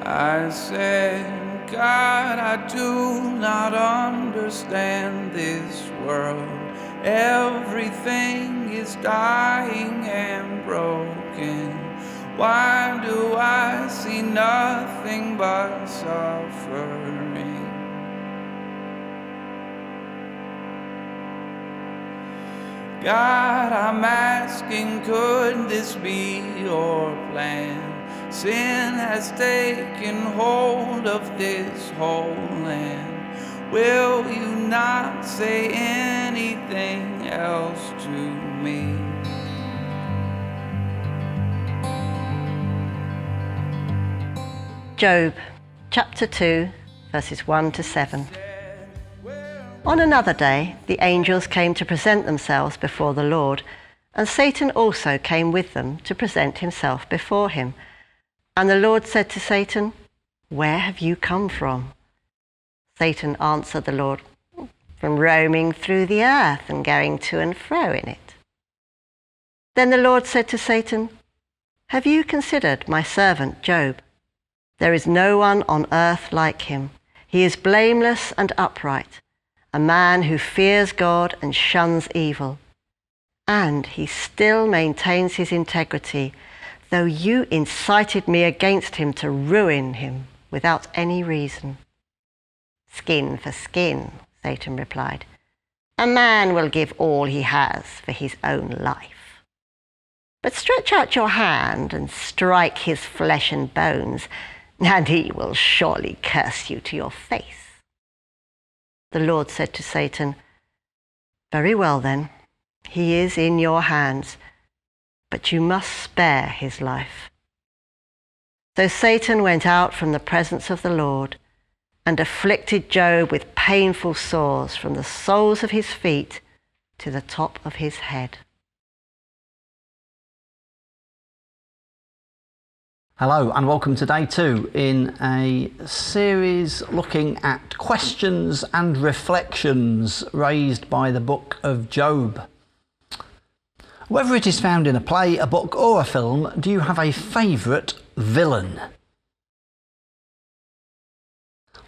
I said, God, I do not understand this world. Everything is dying and broken. Why do I see nothing but suffering? God, I'm asking, could this be your plan? Sin has taken hold of this whole land. Will you not say anything else to me? Job, chapter 2, verses 1 to 7. On another day, the angels came to present themselves before the Lord, and Satan also came with them to present himself before him. And the Lord said to Satan, "Where have you come from?" Satan answered the Lord, "From roaming through the earth and going to and fro in it." Then the Lord said to Satan, "Have you considered my servant Job? There is no one on earth like him. He is blameless and upright, a man who fears God and shuns evil. And he still maintains his integrity, though you incited me against him to ruin him without any reason." "Skin for skin," Satan replied. "A man will give all he has for his own life. But stretch out your hand and strike his flesh and bones, and he will surely curse you to your face." The Lord said to Satan, "Very well then, he is in your hands, but you must spare his life." So Satan went out from the presence of the Lord and afflicted Job with painful sores from the soles of his feet to the top of his head. Hello and welcome to day 2 in a series looking at questions and reflections raised by the book of Job. Whether it is found in a play, a book or a film, do you have a favourite villain?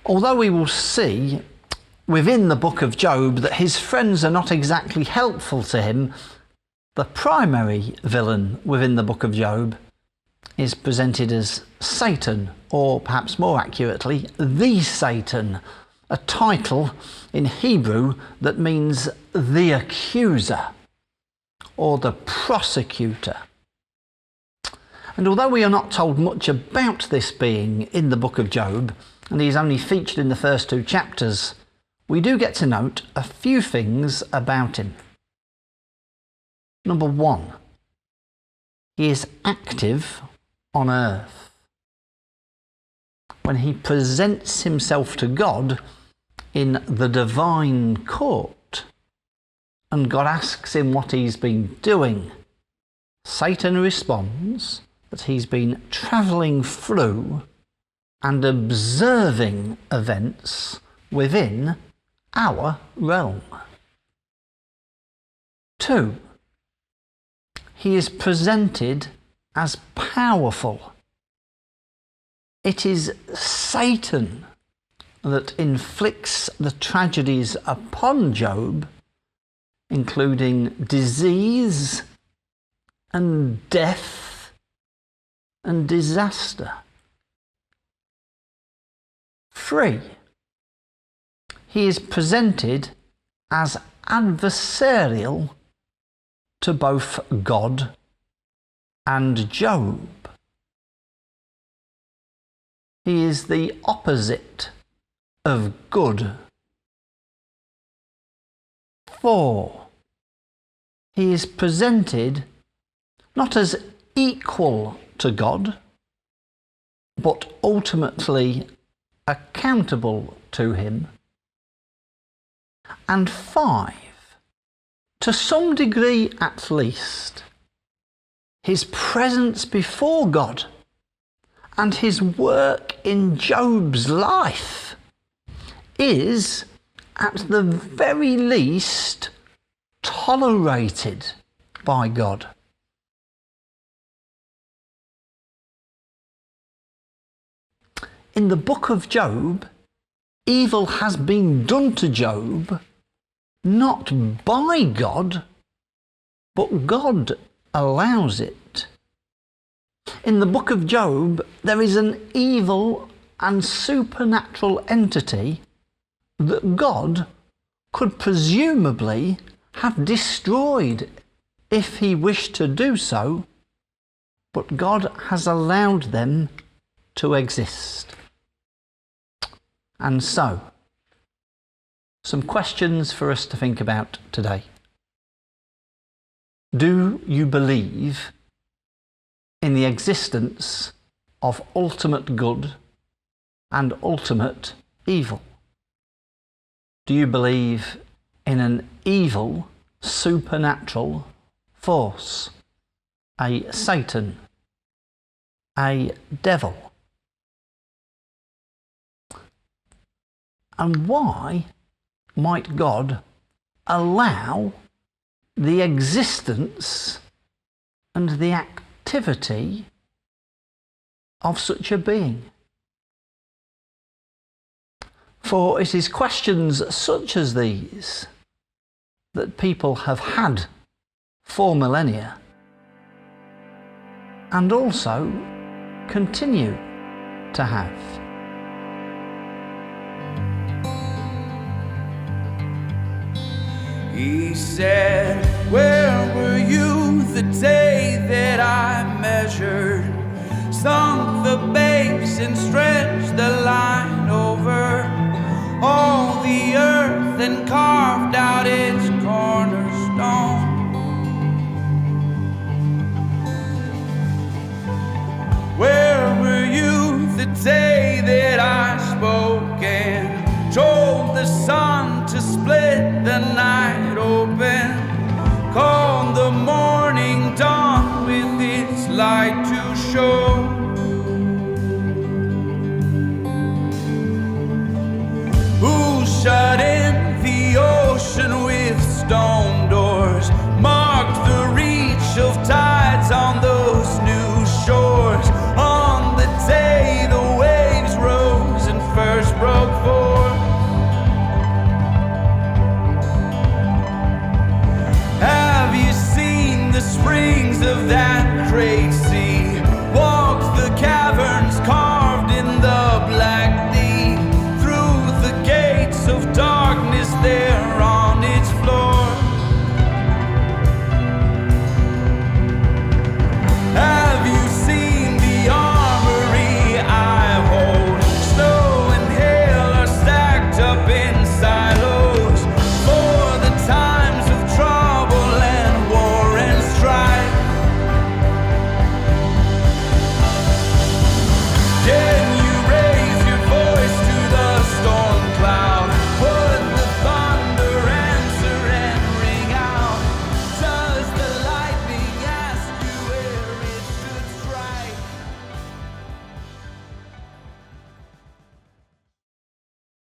Although we will see within the book of Job that his friends are not exactly helpful to him, the primary villain within the book of Job is presented as Satan, or perhaps more accurately, the Satan, a title in Hebrew that means the accuser or the prosecutor. And although we are not told much about this being in the book of Job, and he is only featured in the first 2 chapters, we do get to note a few things about him. Number 1, he is active on earth. When he presents himself to God in the divine court, and God asks him what he's been doing, Satan responds that he's been travelling through and observing events within our realm. 2, he is presented as powerful. It is Satan that inflicts the tragedies upon Job, including disease and death and disaster. 3, he is presented as adversarial to both God and Job. He is the opposite of good. 4, he is presented not as equal to God, but ultimately accountable to him. And 5, to some degree at least, his presence before God and his work in Job's life is, at the very least, tolerated by God. in the book of Job, evil has been done to Job, not by God, but God allows it. In the book of Job, there is an evil and supernatural entity that God could presumably have destroyed if he wished to do so, but God has allowed them to exist. And so, some questions for us to think about today. Do you believe in the existence of ultimate good and ultimate evil? Do you believe in an evil, supernatural force, a Satan, a devil? And why might God allow the existence and the activity of such a being? For it is questions such as these that people have had for millennia and also continue to have. He said, where were you the day that I measured, sunk the base and stretched the line over all the earth and carved out its cornerstone? Where were you the day that I spoke and told the sun to split the night open, called the morning dawn with its light to show? Who shut in the ocean with stone doors, marked the reach of tides on those new shores, on the day the waves rose and first broke forth? Have you seen the springs of that